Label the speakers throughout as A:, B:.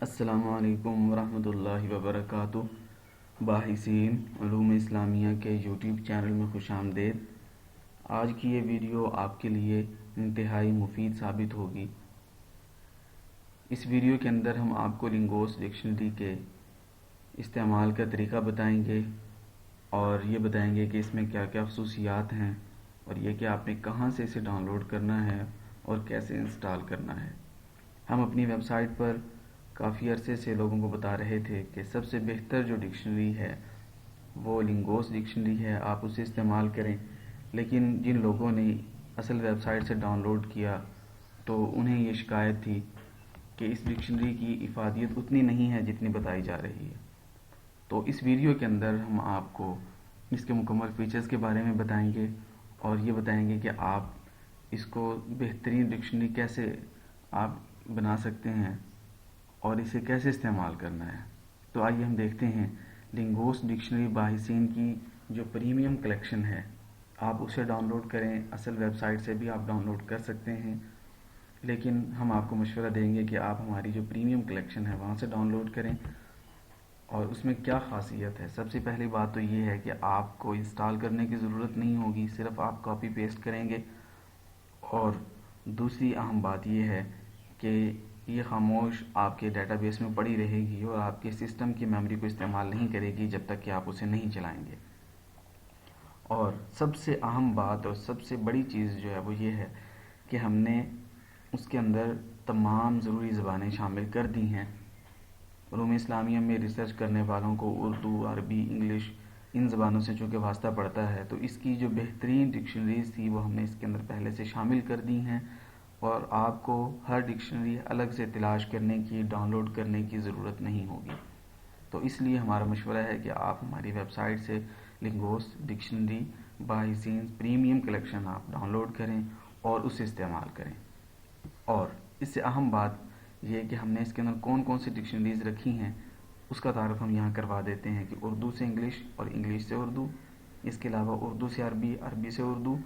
A: السلام علیکم ورحمۃ اللہ وبرکاتہ۔ باحثین علوم اسلامیہ کے یوٹیوب چینل میں خوش آمدید۔ آج کی یہ ویڈیو آپ کے لیے انتہائی مفید ثابت ہوگی۔ اس ویڈیو کے اندر ہم آپ کو لنگوس ڈکشنری کے استعمال کا طریقہ بتائیں گے اور یہ بتائیں گے کہ اس میں کیا کیا خصوصیات ہیں اور یہ کہ آپ نے کہاں سے اسے ڈاؤن لوڈ کرنا ہے اور کیسے انسٹال کرنا ہے۔ ہم اپنی ویب سائٹ پر کافی عرصے سے لوگوں کو بتا رہے تھے کہ سب سے بہتر جو ڈکشنری ہے وہ لنگوس ڈکشنری ہے، آپ اسے استعمال کریں، لیکن جن لوگوں نے اصل ویب سائٹ سے ڈاؤن لوڈ کیا تو انہیں یہ شکایت تھی کہ اس ڈکشنری کی افادیت اتنی نہیں ہے جتنی بتائی جا رہی ہے۔ تو اس ویڈیو کے اندر ہم آپ کو اس کے مکمل فیچرز کے بارے میں بتائیں گے اور یہ بتائیں گے کہ آپ اس کو بہترین ڈکشنری کیسے آپ بنا سکتے ہیں اور اسے کیسے استعمال کرنا ہے۔ تو آئیے ہم دیکھتے ہیں لنگوس ڈکشنری باحثین کی جو پریمیم کلیکشن ہے، آپ اسے ڈاؤن لوڈ کریں، اصل ویب سائٹ سے بھی آپ ڈاؤن لوڈ کر سکتے ہیں، لیکن ہم آپ کو مشورہ دیں گے کہ آپ ہماری جو پریمیم کلیکشن ہے وہاں سے ڈاؤن لوڈ کریں۔ اور اس میں کیا خاصیت ہے؟ سب سے پہلی بات تو یہ ہے کہ آپ کو انسٹال کرنے کی ضرورت نہیں ہوگی، صرف آپ کاپی پیسٹ کریں گے۔ اور دوسری اہم بات یہ ہے کہ یہ خاموش آپ کے ڈیٹا بیس میں پڑی رہے گی اور آپ کے سسٹم کی میموری کو استعمال نہیں کرے گی جب تک کہ آپ اسے نہیں چلائیں گے۔ اور سب سے اہم بات اور سب سے بڑی چیز جو ہے وہ یہ ہے کہ ہم نے اس کے اندر تمام ضروری زبانیں شامل کر دی ہیں۔ علوم اسلامیہ میں ریسرچ کرنے والوں کو اردو، عربی، انگلش ان زبانوں سے چونکہ واسطہ پڑتا ہے، تو اس کی جو بہترین ڈکشنریز تھی وہ ہم نے اس کے اندر پہلے سے شامل کر دی ہیں اور آپ کو ہر ڈکشنری الگ سے تلاش کرنے کی، ڈاؤن لوڈ کرنے کی ضرورت نہیں ہوگی۔ تو اس لیے ہمارا مشورہ ہے کہ آپ ہماری ویب سائٹ سے لنگوس ڈکشنری باحثین پریمیم کلیکشن آپ ڈاؤن لوڈ کریں اور اسے استعمال کریں۔ اور اس سے اہم بات یہ کہ ہم نے اس کے اندر کون کون سی ڈکشنریز رکھی ہیں اس کا تعارف ہم یہاں کروا دیتے ہیں کہ اردو سے انگلش اور انگلش سے اردو، اس کے علاوہ اردو سے عربی، عربی سے اردو،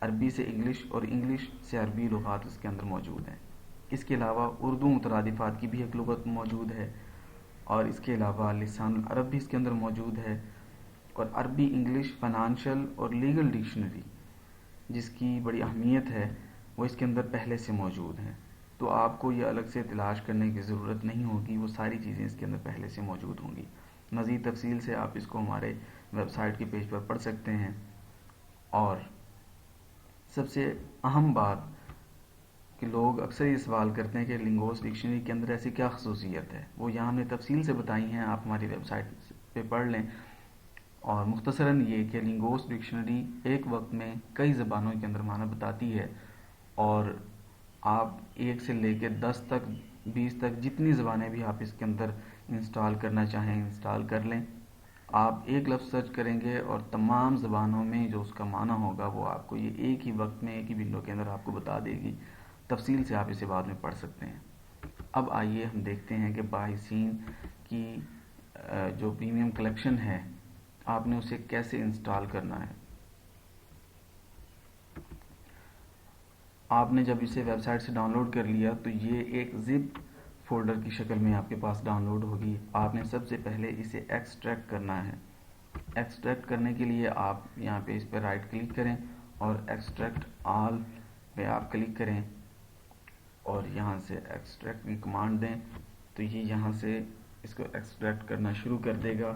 A: عربی سے انگلش اور انگلش سے عربی لغات اس کے اندر موجود ہیں۔ اس کے علاوہ اردو مترادفات کی بھی ایک لغت موجود ہے اور اس کے علاوہ لسان العرب بھی اس کے اندر موجود ہے، اور عربی انگلش فائنانشل اور لیگل ڈکشنری جس کی بڑی اہمیت ہے وہ اس کے اندر پہلے سے موجود ہیں، تو آپ کو یہ الگ سے تلاش کرنے کی ضرورت نہیں ہوگی، وہ ساری چیزیں اس کے اندر پہلے سے موجود ہوں گی۔ مزید تفصیل سے آپ اس کو ہمارے ویب سائٹ کے پیج پر پڑھ سکتے ہیں۔ اور سب سے اہم بات کہ لوگ اکثر یہ سوال کرتے ہیں کہ لنگوس ڈکشنری کے اندر ایسی کیا خصوصیت ہے، وہ یہاں ہم نے تفصیل سے بتائی ہیں، آپ ہماری ویب سائٹ پہ پڑھ لیں۔ اور مختصراً یہ کہ لنگوس ڈکشنری ایک وقت میں کئی زبانوں کے اندر معنی بتاتی ہے، اور آپ 1 سے لے کے 10 تک 20 تک جتنی زبانیں بھی آپ اس کے اندر انسٹال کرنا چاہیں انسٹال کر لیں۔ آپ ایک لفظ سرچ کریں گے اور تمام زبانوں میں جو اس کا معنی ہوگا وہ آپ کو یہ ایک ہی وقت میں ایک ہی ونڈو کے اندر آپ کو بتا دے گی۔ تفصیل سے آپ اسے بعد میں پڑھ سکتے ہیں۔ اب آئیے ہم دیکھتے ہیں کہ باحثین کی جو پریمیم کلیکشن ہے آپ نے اسے کیسے انسٹال کرنا ہے۔ آپ نے جب اسے ویب سائٹ سے ڈاؤن لوڈ کر لیا تو یہ ایک زپ فولڈر کی شکل میں آپ کے پاس ڈاؤن لوڈ ہوگی۔ آپ نے سب سے پہلے اسے ایکسٹریکٹ کرنا ہے۔ ایکسٹریکٹ کرنے کے لیے آپ یہاں پہ اس پہ رائٹ کلک کریں اور ایکسٹریکٹ آل پہ آپ کلک کریں اور یہاں سے ایکسٹریکٹ کی کمانڈ دیں تو یہ یہاں سے اس کو ایکسٹریکٹ کرنا شروع کر دے گا۔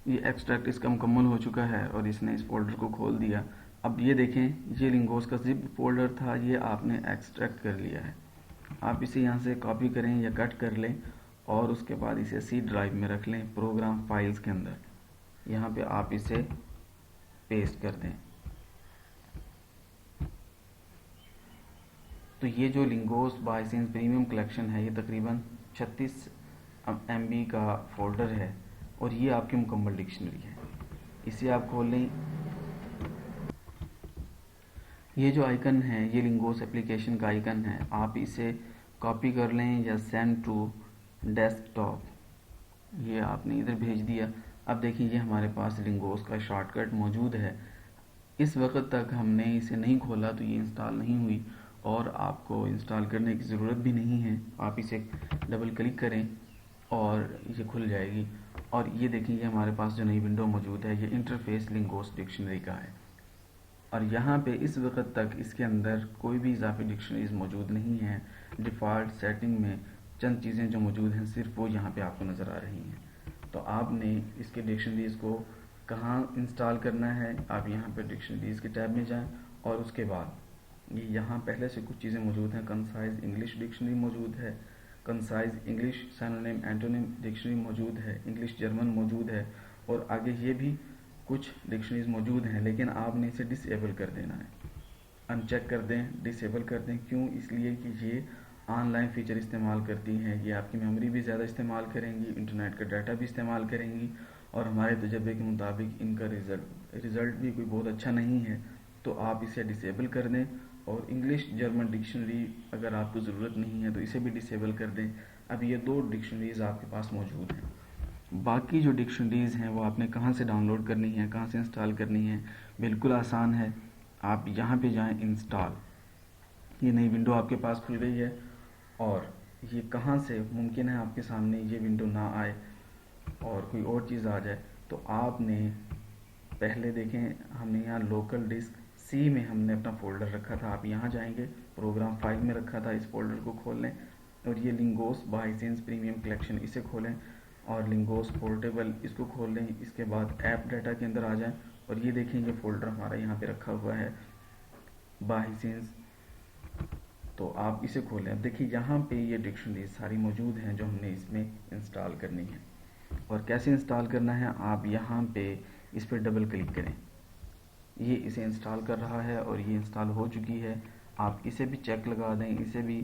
A: یہ ایکسٹریکٹ اس کا مکمل ہو چکا ہے اور اس نے اس فولڈر کو کھول دیا۔ اب یہ دیکھیں، یہ لنگوس کا زپ فولڈر تھا، یہ آپ نے ایکسٹریکٹ کر لیا ہے۔ آپ اسے یہاں سے کاپی کریں یا کٹ کر لیں اور اس کے بعد اسے سی ڈرائیو میں رکھ لیں، پروگرام فائلز کے اندر یہاں پہ آپ اسے پیسٹ کر دیں۔ تو یہ جو لنگوس باحثین پریمیم کلیکشن ہے یہ تقریباً 36 MB کا فولڈر ہے اور یہ آپ کی مکمل ڈکشنری ہے۔ اسے آپ کھول لیں۔ یہ جو آئیکن ہے یہ لنگوس اپلیکیشن کا آئیکن ہے، آپ اسے کاپی کر لیں یا سینڈ ٹو ڈیسک ٹاپ، یہ آپ نے ادھر بھیج دیا۔ اب دیکھیں یہ ہمارے پاس لنگوس کا شارٹ کٹ موجود ہے۔ اس وقت تک ہم نے اسے نہیں کھولا تو یہ انسٹال نہیں ہوئی، اور آپ کو انسٹال کرنے کی ضرورت بھی نہیں ہے. آپ اسے ڈبل کلک کریں اور یہ کھل جائے گی. اور یہ دیکھیں کہ ہمارے پاس جو نئی ونڈو موجود ہے یہ انٹرفیس لنگوس ڈکشنری کا ہے. اور یہاں پہ اس وقت تک اس کے اندر کوئی بھی اضافی ڈکشنریز موجود نہیں ہیں. ڈیفالٹ سیٹنگ میں چند چیزیں جو موجود ہیں صرف وہ یہاں پہ آپ کو نظر آ رہی ہیں. تو آپ نے اس کے ڈکشنریز کو کہاں انسٹال کرنا ہے؟ آپ یہاں پہ ڈکشنریز کے ٹیب میں جائیں اور اس کے بعد یہاں پہلے سے کچھ چیزیں موجود ہیں. کنسائز انگلش ڈکشنری موجود ہے, concise English synonym antonym dictionary موجود ہے, انگلش جرمن موجود ہے, اور آگے یہ بھی کچھ ڈکشنریز موجود ہیں, لیکن آپ نے اسے ڈس ایبل کر دینا ہے. ان چیک کر دیں, ڈس ایبل کر دیں. کیوں؟ اس لیے کہ یہ آن لائن فیچر استعمال کرتی ہیں, یہ آپ کی میموری بھی زیادہ استعمال کریں گی, انٹرنیٹ کا ڈیٹا بھی استعمال کریں گی, اور ہمارے تجربے کے مطابق ان کا رزلٹ بھی کوئی بہت اچھا نہیں ہے. تو آپ اسے ڈس ایبل کر دیں. اور انگلش جرمن ڈکشنری اگر آپ کو ضرورت نہیں ہے تو اسے بھی ڈس ایبل کر دیں. اب یہ 2 ڈکشنریز آپ کے پاس موجود ہیں. باقی جو ڈکشنریز ہیں وہ آپ نے کہاں سے ڈاؤن لوڈ کرنی ہے, کہاں سے انسٹال کرنی ہے؟ بالکل آسان ہے. آپ یہاں پہ جائیں, انسٹال. یہ نئی ونڈو آپ کے پاس کھل گئی ہے. اور یہ کہاں سے ممکن ہے آپ کے سامنے یہ ونڈو نہ آئے اور کوئی اور چیز آ جائے. تو آپ نے پہلے دیکھیں, ہم نے یہاں لوکل ڈسک سی میں ہم نے اپنا فولڈر رکھا تھا. آپ یہاں جائیں گے, پروگرام فائل میں رکھا تھا, اس فولڈر کو کھول لیں اور یہ لنگوس باہائسینس پریمیم کلیکشن اسے کھولیں, اور لنگوس پورٹیبل اس کو کھول لیں. اس کے بعد ایپ ڈیٹا کے اندر آ جائیں اور یہ دیکھیں یہ فولڈر ہمارا یہاں پہ رکھا ہوا ہے باہائسینس. تو آپ اسے کھولیں. اب دیکھیں یہاں پہ یہ ڈکشنری ساری موجود ہیں جو ہم نے اس میں انسٹال کرنی ہے. اور کیسے انسٹال کرنا ہے؟ آپ یہاں پہ اس پہ ڈبل کلک کریں. یہ اسے انسٹال کر رہا ہے اور یہ انسٹال ہو چکی ہے. آپ اسے بھی چیک لگا دیں, اسے بھی,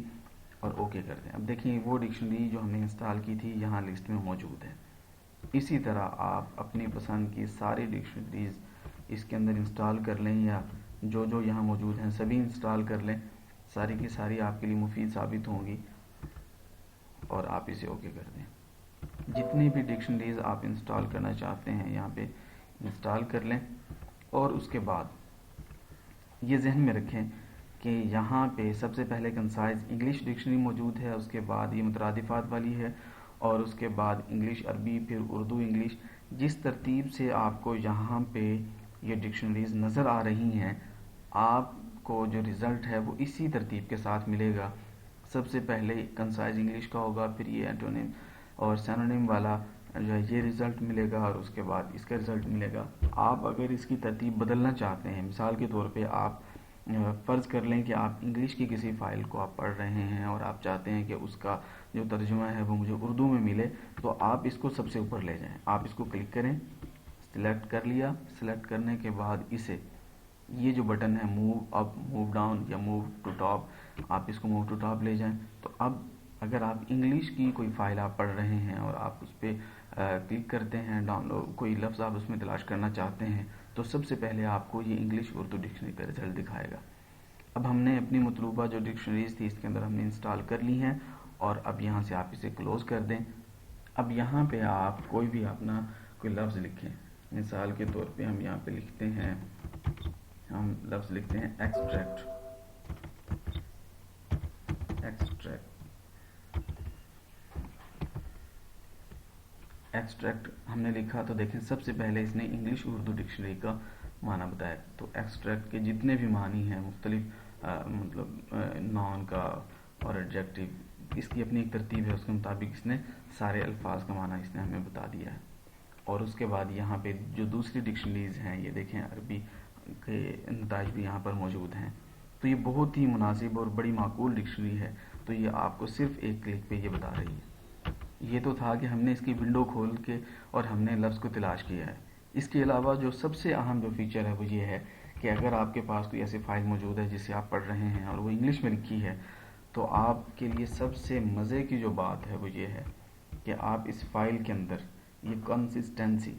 A: اور اوکے کر دیں. اب دیکھیں وہ ڈکشنری جو ہم نے انسٹال کی تھی یہاں لسٹ میں موجود ہے. اسی طرح آپ اپنی پسند کی ساری ڈکشنریز اس کے اندر انسٹال کر لیں, یا جو جو یہاں موجود ہیں سبھی انسٹال کر لیں. ساری کی ساری آپ کے لیے مفید ثابت ہوں گی, اور آپ اسے اوکے کر دیں. جتنی بھی ڈکشنریز آپ انسٹال کرنا چاہتے ہیں یہاں پہ انسٹال کر لیں. اور اس کے بعد یہ ذہن میں رکھیں کہ یہاں پہ سب سے پہلے کنسائز انگلش ڈکشنری موجود ہے, اس کے بعد یہ مترادفات والی ہے, اور اس کے بعد انگلش عربی, پھر اردو انگلش. جس ترتیب سے آپ کو یہاں پہ یہ ڈکشنریز نظر آ رہی ہیں, آپ کو جو رزلٹ ہے وہ اسی ترتیب کے ساتھ ملے گا. سب سے پہلے کنسائز انگلش کا ہوگا, پھر یہ اینٹونیم اور سینونیم والا جو ہے یہ رزلٹ ملے گا, اور اس کے بعد اس کا رزلٹ ملے گا. آپ اگر اس کی ترتیب بدلنا چاہتے ہیں, مثال کے طور پہ آپ فرض کر لیں کہ آپ انگلش کی کسی فائل کو آپ پڑھ رہے ہیں اور آپ چاہتے ہیں کہ اس کا جو ترجمہ ہے وہ مجھے اردو میں ملے, تو آپ اس کو سب سے اوپر لے جائیں. آپ اس کو کلک کریں, سلیکٹ کر لیا. سلیکٹ کرنے کے بعد اسے, یہ جو بٹن ہے موو اپ, موو ڈاؤن یا موو ٹو ٹاپ, آپ اس کو موو ٹو ٹاپ لے جائیں. تو اب اگر آپ انگلش کی کوئی فائل آپ پڑھ رہے ہیں اور آپ اس پہ کلک کرتے ہیں, ڈاؤن لوڈ کوئی لفظ آپ اس میں تلاش کرنا چاہتے ہیں, تو سب سے پہلے آپ کو یہ انگلش اردو ڈکشنری کا رزلٹ دکھائے گا. اب ہم نے اپنی مطلوبہ جو ڈکشنریز تھی اس کے اندر ہم نے انسٹال کر لی ہیں, اور اب یہاں سے آپ اسے کلوز کر دیں. اب یہاں پہ آپ کوئی بھی اپنا کوئی لفظ لکھیں. مثال کے طور پہ ہم یہاں پہ لکھتے ہیں, ہم لفظ لکھتے ہیں ایکسٹریکٹ. ایکسٹریکٹ ہم نے لکھا تو دیکھیں سب سے پہلے اس نے انگلش اردو ڈکشنری کا معنی بتایا. تو ایکسٹریکٹ کے جتنے بھی معنی ہیں مختلف مطلب نون کا اور ایڈجیکٹو, اس کی اپنی ایک ترتیب ہے, اس کے مطابق اس نے سارے الفاظ کا معنی اس نے ہمیں بتا دیا ہے. اور اس کے بعد یہاں پہ جو دوسری ڈکشنریز ہیں, یہ دیکھیں عربی کے نتائج بھی یہاں پر موجود ہیں. تو یہ بہت ہی مناسب اور بڑی معقول ڈکشنری ہے. تو یہ آپ کو صرف ایک کلک پہ یہ بتا رہی ہے. یہ تو تھا کہ ہم نے اس کی ونڈو کھول کے اور ہم نے لفظ کو تلاش کیا ہے. اس کے علاوہ جو سب سے اہم جو فیچر ہے وہ یہ ہے کہ اگر آپ کے پاس کوئی ایسی فائل موجود ہے جسے آپ پڑھ رہے ہیں اور وہ انگلش میں لکھی ہے, تو آپ کے لیے سب سے مزے کی جو بات ہے وہ یہ ہے کہ آپ اس فائل کے اندر یہ کنسسٹنسی,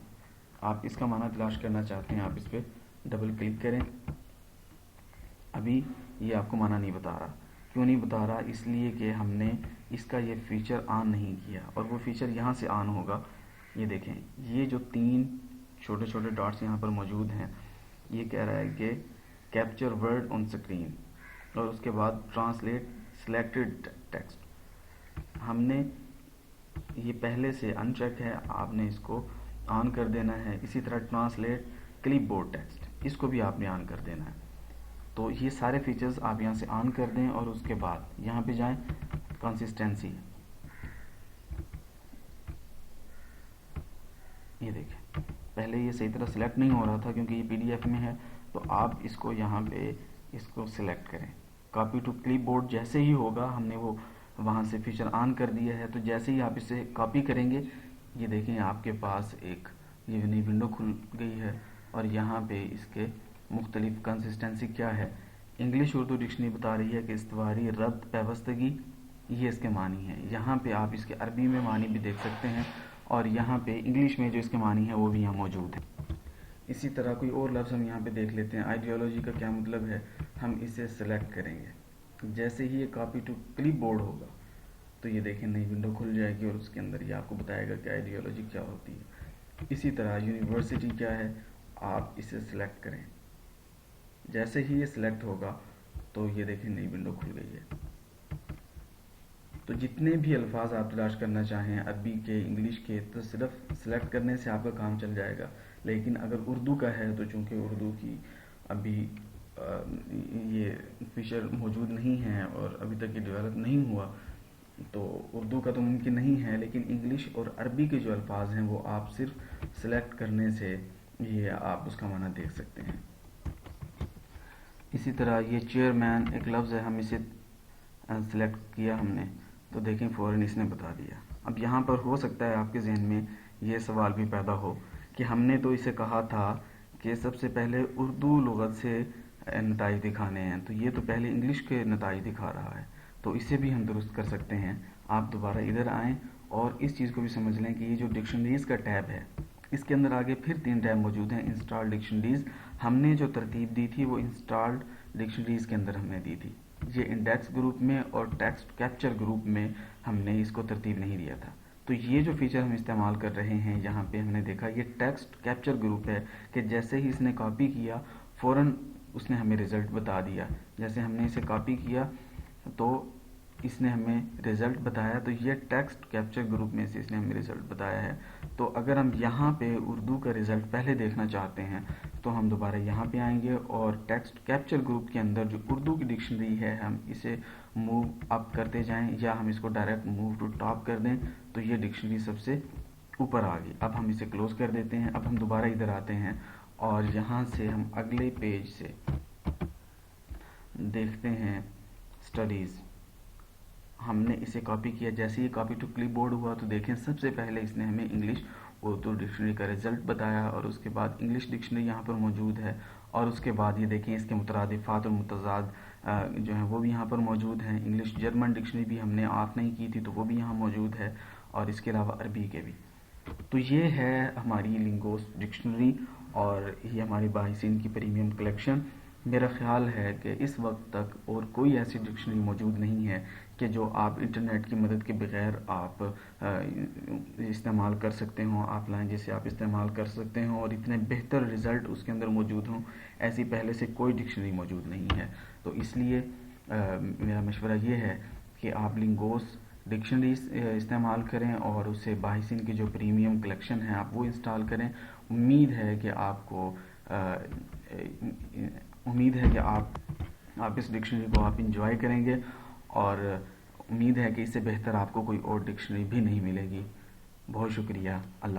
A: آپ اس کا معنی تلاش کرنا چاہتے ہیں, آپ اس پہ ڈبل کلک کریں. ابھی یہ آپ کو معنی نہیں بتا رہا. کیوں نہیں بتا رہا؟ اس لیے کہ ہم نے اس کا یہ فیچر آن نہیں کیا, اور وہ فیچر یہاں سے آن ہوگا. یہ دیکھیں یہ جو 3 چھوٹے چھوٹے ڈاٹس یہاں پر موجود ہیں, یہ کہہ رہا ہے کہ کیپچر ورڈ آن اسکرین. اور اس کے بعد ٹرانسلیٹ سلیکٹڈ ٹیکسٹ. ہم نے یہ پہلے سے ان چیک ہے, آپ نے اس کو آن کر دینا ہے. اسی طرح ٹرانسلیٹ کلپ بورڈ ٹیکسٹ, اس کو بھی آپ نے آن کر دینا ہے. تو یہ سارے فیچرز آپ یہاں سے آن کر دیں اور اس کے بعد یہاں پہ جائیں کنسسٹنسی. یہ دیکھیں پہلے یہ صحیح طرح سلیکٹ نہیں ہو رہا تھا کیونکہ یہ پی ڈی ایف میں ہے, تو آپ اس کو یہاں پہ اس کو سلیکٹ کریں. کاپی ٹو کلپ بورڈ جیسے ہی ہوگا, ہم نے وہ وہاں سے فیچر آن کر دیا ہے, تو جیسے ہی آپ اسے کاپی کریں گے, یہ دیکھیں آپ کے پاس ایک یہ نئی ونڈو کھل گئی ہے. اور یہاں پہ اس کے مختلف کنسسٹنسی کیا ہے, انگلش اردو ڈکشنری بتا رہی ہے کہ استواری, ربط, پیوستگی, یہ اس کے معنی ہیں. یہاں پہ آپ اس کے عربی میں معنی بھی دیکھ سکتے ہیں, اور یہاں پہ انگلش میں جو اس کے معنی ہیں وہ بھی یہاں موجود ہیں. اسی طرح کوئی اور لفظ ہم یہاں پہ دیکھ لیتے ہیں. آئیڈیالوجی کا کیا مطلب ہے, ہم اسے سلیکٹ کریں گے. جیسے ہی یہ کاپی ٹو کلپ بورڈ ہوگا تو یہ دیکھیں نئی ونڈو کھل جائے گی اور اس کے اندر یہ آپ کو بتائے گا کہ آئیڈیالوجی کیا ہوتی ہے. اسی طرح یونیورسٹی کیا ہے, آپ اسے سلیکٹ کریں. جیسے ہی یہ سلیکٹ ہوگا تو یہ دیکھیں نئی ونڈو کھل گئی ہے. تو جتنے بھی الفاظ آپ تلاش کرنا چاہیں عربی کے, انگلش کے, تو صرف سلیکٹ کرنے سے آپ کا کام چل جائے گا. لیکن اگر اردو کا ہے تو چونکہ اردو کی ابھی یہ فیچر موجود نہیں ہے اور ابھی تک یہ ڈیولپ نہیں ہوا, تو اردو کا تو ممکن نہیں ہے. لیکن انگلش اور عربی کے جو الفاظ ہیں وہ آپ صرف سلیکٹ کرنے سے یہ آپ اس کا معنی دیکھ سکتے ہیں. اسی طرح یہ چیئرمین ایک لفظ ہے, ہم اسے سلیکٹ کیا ہم نے, تو دیکھیں فوراً اس نے بتا دیا. اب یہاں پر ہو سکتا ہے آپ کے ذہن میں یہ سوال بھی پیدا ہو کہ ہم نے تو اسے کہا تھا کہ سب سے پہلے اردو لغت سے نتائج دکھانے ہیں, تو یہ تو پہلے انگلش کے نتائج دکھا رہا ہے. تو اسے بھی ہم درست کر سکتے ہیں. آپ دوبارہ ادھر آئیں اور اس چیز کو بھی سمجھ لیں کہ یہ جو ڈکشنریز کا ٹیب ہے, اس کے اندر آگے پھر 3 ٹیب موجود ہیں. انسٹال ڈکشنریز, ہم نے جو ترتیب دی تھی وہ انسٹالڈ ڈکشنریز کے اندر ہم نے دی تھی. یہ انڈیکس گروپ میں اور ٹیکسٹ کیپچر گروپ میں ہم نے اس کو ترتیب نہیں دیا تھا. تو یہ جو فیچر ہم استعمال کر رہے ہیں یہاں پہ ہم نے دیکھا یہ ٹیکسٹ کیپچر گروپ ہے, کہ جیسے ہی اس نے کاپی کیا فوراً اس نے ہمیں رزلٹ بتا دیا. جیسے ہم نے اسے کاپی کیا تو اس نے ہمیں رزلٹ بتایا, تو یہ ٹیکسٹ کیپچر گروپ میں سے اس نے ہمیں رزلٹ بتایا ہے. تو اگر ہم یہاں پہ اردو کا رزلٹ پہلے دیکھنا چاہتے ہیں تو ہم دوبارہ یہاں پہ آئیں گے اور ٹیکسٹ کیپچر گروپ کے اندر جو اردو کی ڈکشنری ہے ہم اسے موو اپ کرتے جائیں, یا ہم اس کو ڈائریکٹ موو ٹو ٹاپ کر دیں تو یہ ڈکشنری سب سے اوپر آ گئی. اب ہم اسے کلوز کر دیتے ہیں. اب ہم دوبارہ ادھر آتے ہیں اور یہاں سے ہم اگلے پیج سے دیکھتے ہیں اسٹڈیز. ہم نے اسے کاپی کیا, جیسے ہی کاپی ٹو کلپ بورڈ ہوا تو دیکھیں سب سے پہلے اس نے ہمیں انگلش اردو ڈکشنری کا رزلٹ بتایا, اور اس کے بعد انگلش ڈکشنری یہاں پر موجود ہے, اور اس کے بعد یہ دیکھیں اس کے مترادفات اور متضاد جو ہیں وہ بھی یہاں پر موجود ہیں. انگلش جرمن ڈکشنری بھی ہم نے آف نہیں کی تھی تو وہ بھی یہاں موجود ہے, اور اس کے علاوہ عربی کے بھی. تو یہ ہے ہماری لنگوس ڈکشنری اور یہ ہماری باحثین کی پریمیم کلیکشن. میرا خیال ہے کہ اس وقت تک اور کوئی ایسی ڈکشنری موجود نہیں ہے کہ جو آپ انٹرنیٹ کی مدد کے بغیر آپ استعمال کر سکتے ہوں, آف لائن جیسے آپ استعمال کر سکتے ہوں, اور اتنے بہتر رزلٹ اس کے اندر موجود ہوں. ایسی پہلے سے کوئی ڈکشنری موجود نہیں ہے. تو اس لیے میرا مشورہ یہ ہے کہ آپ لنگوس ڈکشنری استعمال کریں اور اسے باحثین کی جو پریمیم کلیکشن ہے آپ وہ انسٹال کریں. امید ہے کہ آپ اس ڈکشنری کو آپ انجوائے کریں گے, اور امید ہے کہ اس سے بہتر آپ کو کوئی اور ڈکشنری بھی نہیں ملے گی. بہت شکریہ. اللہ